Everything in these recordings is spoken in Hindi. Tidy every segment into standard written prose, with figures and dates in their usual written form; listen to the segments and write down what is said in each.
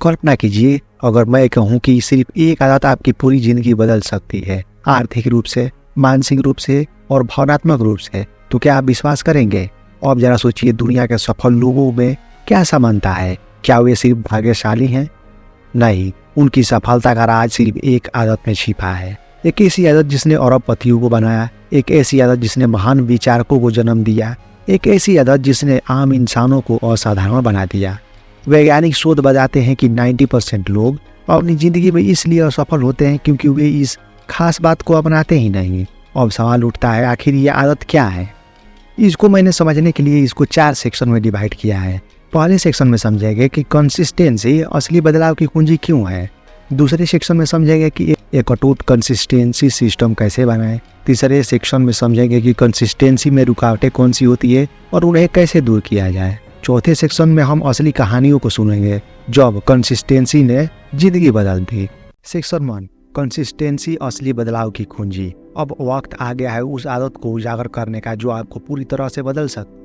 कल्पना कीजिए अगर मैं कहूँ कि सिर्फ एक आदत आपकी पूरी जिंदगी बदल सकती है, आर्थिक रूप से, मानसिक रूप से और भावनात्मक रूप से, तो क्या आप विश्वास करेंगे? अब जरा सोचिए, दुनिया के सफल लोगों में क्या समानता है? क्या वे सिर्फ भाग्यशाली हैं? नहीं, उनकी सफलता का राज सिर्फ एक आदत में छिपा है। एक ऐसी आदत जिसने अरबपतियों को बनाया, एक ऐसी आदत जिसने महान विचारकों को जन्म दिया, एक ऐसी आदत जिसने आम इंसानों को असाधारण बना दिया। वैज्ञानिक शोध बताते हैं कि 90% लोग अपनी जिंदगी में इसलिए असफल होते हैं क्योंकि वे इस खास बात को अपनाते ही नहीं। अब सवाल उठता है, आखिर ये आदत क्या है? इसको मैंने समझने के लिए इसको 4 सेक्शन में डिवाइड किया है। पहले सेक्शन में समझेंगे कि कंसिस्टेंसी असली बदलाव की कुंजी क्यों है। दूसरे सेक्शन में समझेंगे कि एक अटूट कंसिस्टेंसी सिस्टम कैसे बनाएं। तीसरे सेक्शन में समझेंगे कि कंसिस्टेंसी में रुकावटें कौन सी होती है और उन्हें कैसे दूर किया जाए। चौथे सेक्शन में हम असली कहानियों को सुनेंगे जब कंसिस्टेंसी ने जिंदगी बदल दी। सेक्शन 1, कंसिस्टेंसी असली बदलाव की कुंजी। अब वक्त आ गया है उस आदत को उजागर करने का जो आपको पूरी तरह से बदल सकती।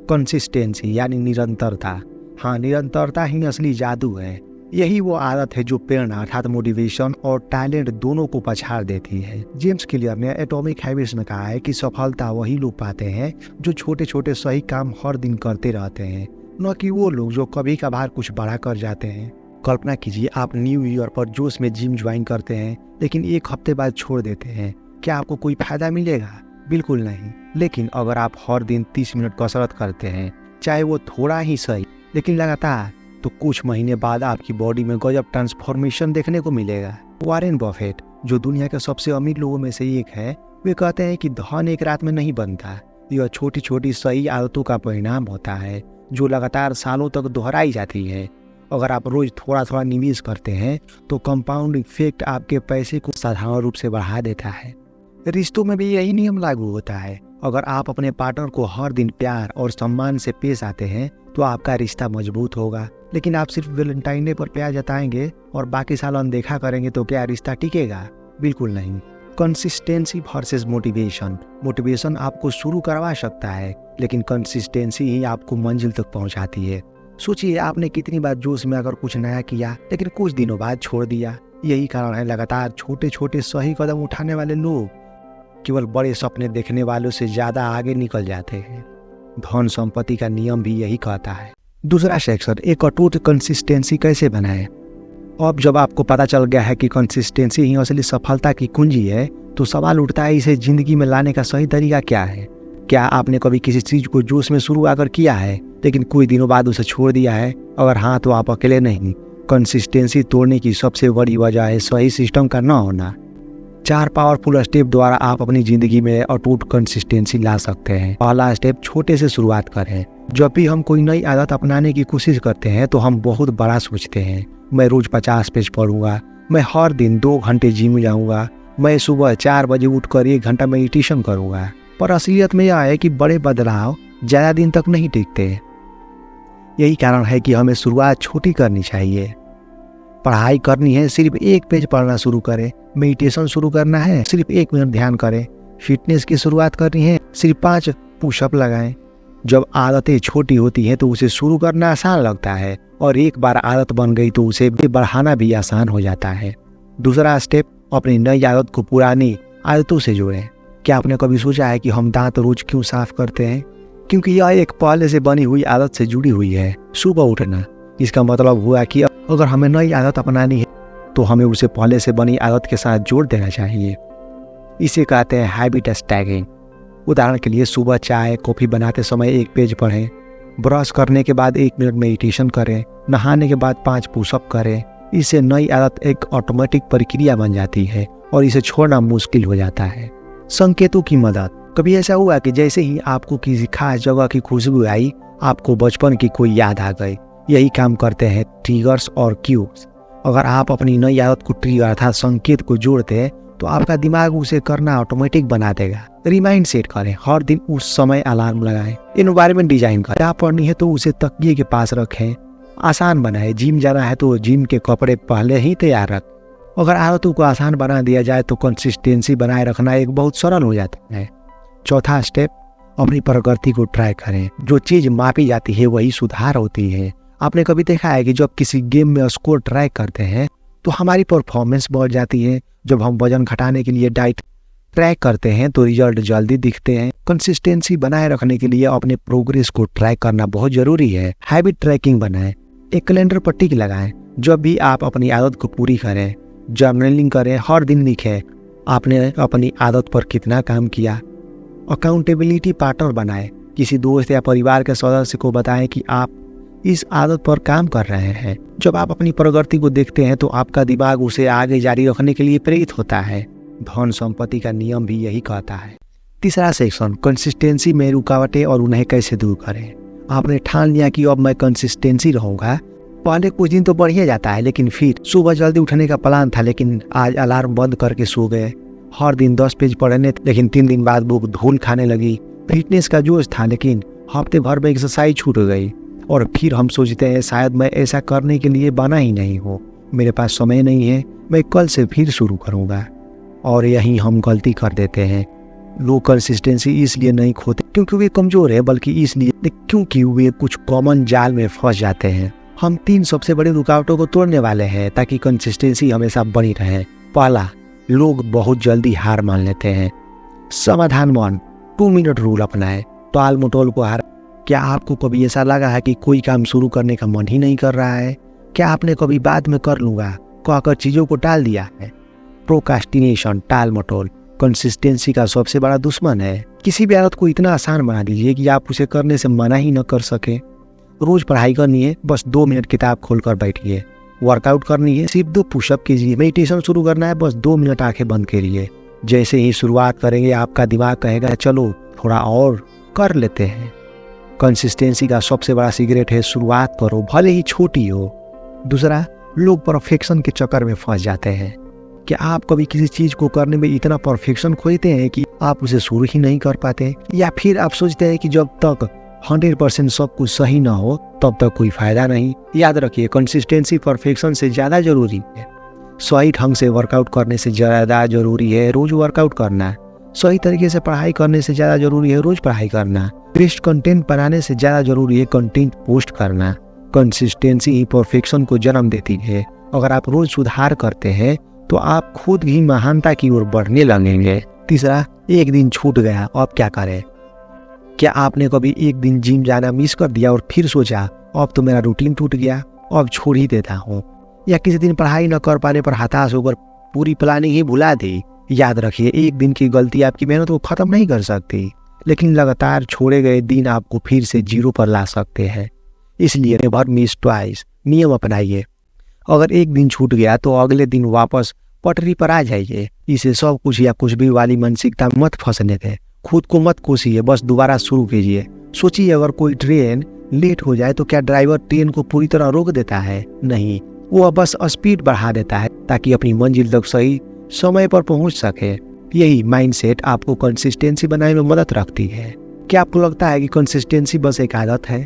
कंसिस्टेंसी यानी निरंतरता। हाँ, निरंतरता ही असली जादू है। यही वो आदत है जो प्रेरणा अर्थात मोटिवेशन और टैलेंट दोनों को पछाड़ देती है। जेम्स क्लियर ने एटॉमिक हैबिट्स में कहा है कि सफलता वही लोग पाते हैं जो छोटे छोटे सही काम हर दिन करते रहते हैं, न कि वो लोग जो कभी कभार कुछ बड़ा कर जाते हैं। कल्पना कीजिए, आप न्यू ईयर पर जोश में जिम ज्वाइन करते हैं लेकिन एक हफ्ते बाद छोड़ देते हैं। क्या आपको कोई फायदा मिलेगा? बिल्कुल नहीं। लेकिन अगर आप हर दिन 30 मिनट कसरत करते हैं, चाहे वो थोड़ा ही सही लेकिन लगातार, तो कुछ महीने बाद आपकी बॉडी में गजब ट्रांसफॉर्मेशन देखने को मिलेगा। वॉरेन बफेट, जो दुनिया के सबसे अमीर लोगों में से एक है, वे कहते हैं कि धन एक रात में नहीं बनता। यह छोटी छोटी सही आदतों का परिणाम होता है जो लगातार सालों तक दोहराई जाती है। अगर आप रोज थोड़ा थोड़ा निवेश करते हैं तो कंपाउंड इफेक्ट आपके पैसे को साधारण रूप से बढ़ा देता है। रिश्तों में भी यही नियम लागू होता है। अगर आप अपने पार्टनर को हर दिन प्यार और सम्मान से पेश आते हैं तो आपका रिश्ता मजबूत होगा। लेकिन आप सिर्फ वैलेंटाइन डे पर प्यार जताएंगे और बाकी साल अनदेखा करेंगे तो क्या रिश्ता टिकेगा? बिल्कुल नहीं। Consistency versus motivation. मोटिवेशन आपको शुरू करवा सकता है लेकिन कंसिस्टेंसी ही आपको मंजिल तक पहुंचाती है। सोचिए, आपने कितनी बार जोश में अगर कुछ नया किया लेकिन कुछ दिनों बाद छोड़ दिया। यही कारण है लगातार छोटे छोटे सही कदम उठाने वाले लोग केवल बड़े सपने देखने वालों से ज्यादा आगे निकल जाते हैं। धन संपत्ति का नियम भी यही कहता है। दूसरा सेक्शन, एक अटूट कंसिस्टेंसी कैसे बनाएं। अब जब आपको पता चल गया है कि कंसिस्टेंसी ही असली सफलता की कुंजी है, तो सवाल उठता है, इसे जिंदगी में लाने का सही तरीका क्या है? क्या आपने कभी किसी चीज को जोश में शुरू आकर किया है लेकिन कुछ दिनों बाद उसे छोड़ दिया है? अगर हाँ, तो आप अकेले नहीं। कंसिस्टेंसी तोड़ने की सबसे बड़ी वजह है सही सिस्टम का न होना। 4 पावरफुल स्टेप द्वारा आप अपनी जिंदगी में अटूट कंसिस्टेंसी ला सकते हैं। पहला स्टेप, छोटे से शुरुआत करें। जब भी हम कोई नई आदत अपनाने की कोशिश करते हैं तो हम बहुत बड़ा सोचते हैं। मैं रोज 50 पेज पढ़ूंगा, मैं हर दिन 2 घंटे जिम जाऊंगा, मैं सुबह 4 बजे उठकर 1 घंटा मेडिटेशन करूंगा। पर असलियत में यह है कि बड़े बदलाव ज्यादा दिन तक नहीं टिकते। यही कारण है कि हमें शुरुआत छोटी करनी चाहिए। पढ़ाई करनी है, सिर्फ 1 पेज पढ़ना शुरू करें। मेडिटेशन शुरू करना है, सिर्फ 1 मिनट ध्यान करें। फिटनेस की शुरुआत करनी है, सिर्फ 5 पुशअप लगाएं। जब आदतें छोटी होती हैं तो उसे शुरू करना आसान लगता है और एक बार आदत बन गई तो उसे बढ़ाना भी आसान हो जाता है। दूसरा स्टेप, अपनी नई आदत को पुरानी आदतों से जोड़ें। क्या आपने कभी सोचा है कि हम दांत रोज क्यों साफ करते हैं? क्योंकि यह एक पहले से बनी हुई आदत से जुड़ी हुई है, सुबह उठना। इसका मतलब हुआ कि अगर हमें नई आदत अपनानी है तो हमें उसे पहले से बनी आदत के साथ जोड़ देना चाहिए। इसे कहते हैं हैबिट स्टैकिंग। उदाहरण के लिए, सुबह चाय कॉफी बनाते समय 1 पेज पढ़ें, ब्रश करने के बाद 1 मिनट मेडिटेशन करें, नहाने के बाद 5 पुशअप करें। इससे नई आदत एक ऑटोमेटिक प्रक्रिया बन जाती है और इसे छोड़ना मुश्किल हो जाता है। संकेतों की मदद। कभी ऐसा हुआ कि जैसे ही आपको किसी खास जगह की खुशबू आई, आपको बचपन की कोई याद आ गई? यही काम करते हैं ट्रिगर्स और क्यूज। अगर आप अपनी नई आदत को ट्रिगर अर्थात संकेत को जोड़ते हैं तो आपका दिमाग उसे करना ऑटोमेटिक बना देगा। रिमाइंड सेट करें, हर दिन उस समय अलार्म लगाएं। एनवायरनमेंट डिजाइन करें। क्या पढ़नी है तो उसे तकिए के पास रखें। आसान बनाए, जिम जाना है तो जिम के कपड़े पहले ही तैयार रख। अगर आदतों को आसान बना दिया जाए तो कंसिस्टेंसी बनाए रखना एक बहुत सरल हो जाता है। चौथा स्टेप, अपनी प्रगति को ट्रैक करें। जो चीज मापी जाती है वही सुधार होती है। आपने कभी देखा है कि जब किसी गेम में स्कोर ट्रैक करते हैं तो हमारी परफॉर्मेंस बढ़ जाती है। जब हम वजन घटाने के लिए डाइट ट्रैक करते हैं तो रिजल्ट जल्दी दिखते हैं। कंसिस्टेंसी बनाए रखने के लिए अपने प्रोग्रेस को ट्रैक करना बहुत जरूरी है। हैबिट ट्रैकिंग बनाएं, एक कैलेंडर पर टिक लगाएं। जब भी आप अपनी आदत को पूरी करें, जर्नलिंग करें, हर दिन लिखें आपने अपनी आदत पर कितना काम किया। अकाउंटेबिलिटी पार्टनर बनाएं, किसी दोस्त या परिवार के सदस्य को बताएं कि आप इस आदत पर काम कर रहे हैं। जब आप अपनी प्रगति को देखते हैं तो आपका दिमाग उसे आगे जारी रखने के लिए प्रेरित होता है। धन संपत्ति का नियम भी यही कहता है। तीसरा सेक्शन, कंसिस्टेंसी में रुकावटें और उन्हें कैसे दूर करें। आपने ठान लिया कि अब मैं कंसिस्टेंसी रहूंगा। पहले कुछ दिन तो बढ़िया जाता है, लेकिन फिर सुबह जल्दी उठने का प्लान था, लेकिन आज अलार्म बंद करके सो गए। हर दिन 10 पेज पढ़ने, लेकिन 3 दिन बाद बुक धूल खाने लगी। फिटनेस का जोश था, लेकिन हफ्ते भर में एक्सरसाइज छूट गई। और फिर हम सोचते हैं शायद मैं ऐसा करने के लिए बना ही नहीं हूँ, मेरे पास समय नहीं है, मैं कल से फिर शुरू करूँगा। और यही हम गलती कर देते हैं। लोग कंसिस्टेंसी इसलिए नहीं खोते क्योंकि वे कमजोर है, बल्कि इसलिए क्योंकि वे कुछ कॉमन जाल में फंस जाते हैं। हम 3 सबसे बड़ी रुकावटों को तोड़ने वाले हैं ताकि कंसिस्टेंसी हमेशा बनी रहे। पहला, लोग बहुत जल्दी हार मान लेते हैं। समाधान 1, 2 मिनट रूल अपनाएं, टाल मटोल को हार। क्या आपको कभी ऐसा लगा है कि कोई काम शुरू करने का मन ही नहीं कर रहा है? क्या आपने कभी बाद में कर लूंगा कहकर चीजों को टाल दिया है? प्रोकास्टिनेशन, टाल मटोल, कंसिस्टेंसी का सबसे बड़ा दुश्मन है। किसी भी आदत को इतना आसान बना दीजिए कि आप उसे करने से मना ही न कर सके। रोज पढ़ाई करनी है, बस 2 मिनट किताब खोलकर बैठिए। वर्कआउट करनी है, सिर्फ 2 पुशअप कीजिए। मेडिटेशन शुरू करना है, बस 2 मिनट आंखें बंद करिए। जैसे ही शुरुआत करेंगे आपका दिमाग कहेगा चलो थोड़ा और कर लेते हैं। कंसिस्टेंसी का सबसे बड़ा सीक्रेट है शुरुआत करो, भले ही छोटी हो। दूसरा, लोग परफेक्शन के चक्कर में फंस जाते हैं। क्या आप कभी किसी चीज को करने में इतना परफेक्शन खोजते हैं कि आप उसे शुरू ही नहीं कर पाते? या फिर आप सोचते हैं कि जब तक 100% सब कुछ सही ना हो तब तक कोई फायदा नहीं? याद रखिए, कंसिस्टेंसी परफेक्शन से ज्यादा जरूरी है। सही ढंग से वर्कआउट करने से ज्यादा जरूरी है रोज वर्कआउट करना। सही तरीके से पढ़ाई करने से ज्यादा जरूरी है रोज पढ़ाई करना। बेस्ट कंटेंट बनाने से ज्यादा जरूरी है कंटेंट पोस्ट करना। कंसिस्टेंसी ही परफेक्शन को जन्म देती है। अगर आप रोज सुधार करते हैं तो आप खुद ही महानता की ओर बढ़ने लगेंगे। तीसरा, एक दिन छूट गया, अब क्या करें? क्या आपने कभी एक दिन जिम जाना मिस कर दिया और फिर सोचा अब तो मेरा रूटीन टूट गया, अब छोड़ ही देता हूँ? या किसी दिन पढ़ाई न कर पाने पर हताश होकर पूरी प्लानिंग ही भुला दी? याद रखिए, एक दिन की गलती आपकी मेहनत को खत्म नहीं कर सकती, लेकिन लगातार छोड़े गए दिन आपको फिर से 0 पर ला सकते हैं। इसलिए नेवर मिस ट्वाइस नियम अपनाइए। अगर एक दिन छूट गया तो अगले दिन वापस पटरी पर आ जाइए। इसे सब कुछ या कुछ भी वाली मानसिकता मत फंसने दें। खुद को मत कोसिए, बस दोबारा शुरू कीजिए। सोचिए, अगर कोई ट्रेन लेट हो जाए तो क्या ड्राइवर ट्रेन को पूरी तरह रोक देता है? नहीं, वो बस स्पीड बढ़ा देता है ताकि अपनी मंजिल तक सही समय पर पहुंच सके। यही माइंडसेट आपको कंसिस्टेंसी बनाने में मदद रखती है। क्या आपको लगता है कि कंसिस्टेंसी बस एक आदत है?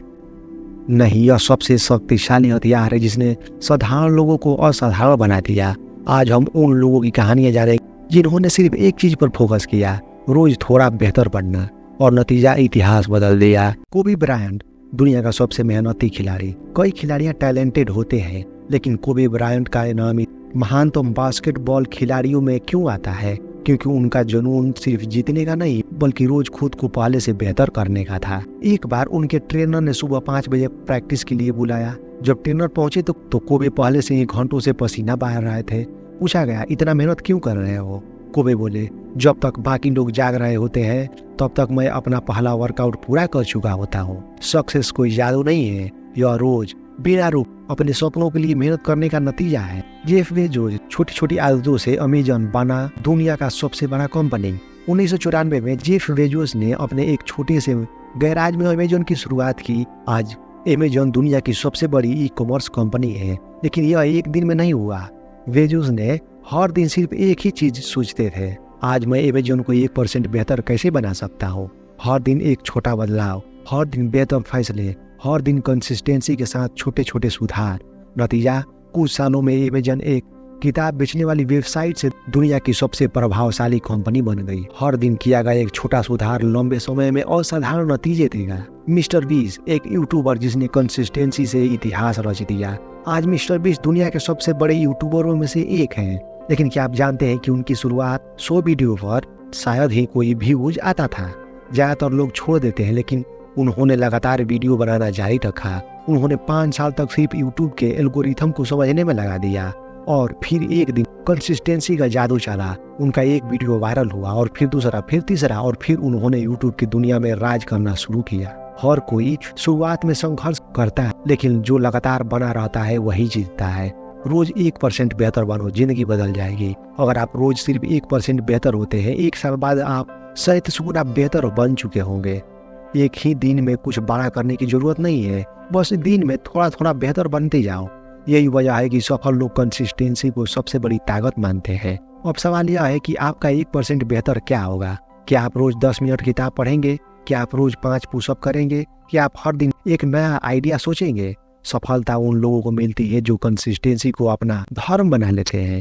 नहीं, यह सबसे शक्तिशाली हथियार है जिसने साधारण लोगों को असाधारण बना दिया। आज हम उन लोगों की कहानियां जानेंगे जिन्होंने सिर्फ एक चीज पर फोकस किया, रोज थोड़ा बेहतर बनना, और नतीजा इतिहास बदल दिया। कोबी ब्रायंट दुनिया का सबसे मेहनती खिलाड़ी। कई खिलाड़ियां टैलेंटेड होते हैं, लेकिन कोबी ब्रायंट का इनाम महानतम बास्केटबॉल खिलाड़ियों में क्यों आता है? क्योंकि उनका जुनून सिर्फ जीतने का नहीं, बल्कि रोज खुद को पहले से बेहतर करने का था। एक बार उनके ट्रेनर ने सुबह 5 बजे प्रैक्टिस के लिए बुलाया। जब ट्रेनर पहुंचे तो कोबे पहले से ही घंटों से पसीना बहा रहे थे। पूछा गया, इतना मेहनत क्यों कर रहे हो? कोबे बोले, जब तक बाकी लोग जाग रहे होते हैं तब तक मैं अपना पहला वर्कआउट पूरा कर चुका होता हूँ। सक्सेस कोई जादू नहीं है, यह रोज बिना रुक अपने सपनों के लिए मेहनत करने का नतीजा है। जेफ बेजोस छोटी छोटी आदतों से अमेजन बना दुनिया का सबसे बड़ा कंपनी। 1994 में जेफ बेजोस ने अपने एक छोटे से गैराज में अमेजन की शुरुआत की। आज अमेजन दुनिया की सबसे बड़ी ई-कॉमर्स कंपनी है, लेकिन यह एक दिन में नहीं हुआ। बेजोस ने हर दिन सिर्फ एक ही चीज सोचते थे, आज मैं अमेजन को 1% बेहतर कैसे बना सकता हूँ। हर दिन एक छोटा बदलाव, हर दिन बेहतर फैसले, हर दिन कंसिस्टेंसी के साथ छोटे छोटे सुधार। नतीजा, कुछ सालों में अमेजन एक किताब बेचने वाली वेबसाइट से दुनिया की सबसे प्रभावशाली कंपनी बन गई। हर दिन किया गया एक छोटा सुधार लंबे समय में असाधारण नतीजे देगा। मिस्टर बीस्ट एक यूट्यूबर जिसने कंसिस्टेंसी से इतिहास रच दिया। आज मिस्टर बीस्ट दुनिया के सबसे बड़े यूट्यूबरों में से एक हैं। लेकिन क्या आप जानते हैं कि उनकी शुरुआत 100 वीडियो पर शायद ही कोई व्यूज आता था। ज्यादातर लोग छोड़ देते हैं, लेकिन उन्होंने लगातार वीडियो बनाना जारी रखा। उन्होंने 5 साल तक सिर्फ यूट्यूब के एल्गोरिथम को समझने में लगा दिया और फिर एक दिन कंसिस्टेंसी का जादू चला। उनका एक वीडियो वायरल हुआ और फिर दूसरा, फिर तीसरा और फिर उन्होंने यूट्यूब की दुनिया में राज करना शुरू किया। हर कोई शुरुआत में संघर्ष करता है, लेकिन जो लगातार बना रहता है वही जीतता है। रोज 1% बेहतर बनो, जिंदगी बदल जाएगी। अगर आप रोज सिर्फ 1% बेहतर होते हैं, 1 साल बाद आप 37 गुना बेहतर बन चुके होंगे। एक ही दिन में कुछ बड़ा करने की जरूरत नहीं है, बस दिन में थोड़ा थोड़ा बेहतर बनते जाओ। यही वजह है कि सफल लोग कंसिस्टेंसी को सबसे बड़ी ताकत मानते हैं। अब सवाल यह है कि आपका 1% बेहतर क्या होगा? क्या आप रोज 10 मिनट किताब पढ़ेंगे? क्या आप रोज 5 पुशअप करेंगे? क्या आप हर दिन एक नया आइडिया सोचेंगे? सफलता उन लोगों को मिलती है जो कंसिस्टेंसी को अपना धर्म बना लेते हैं।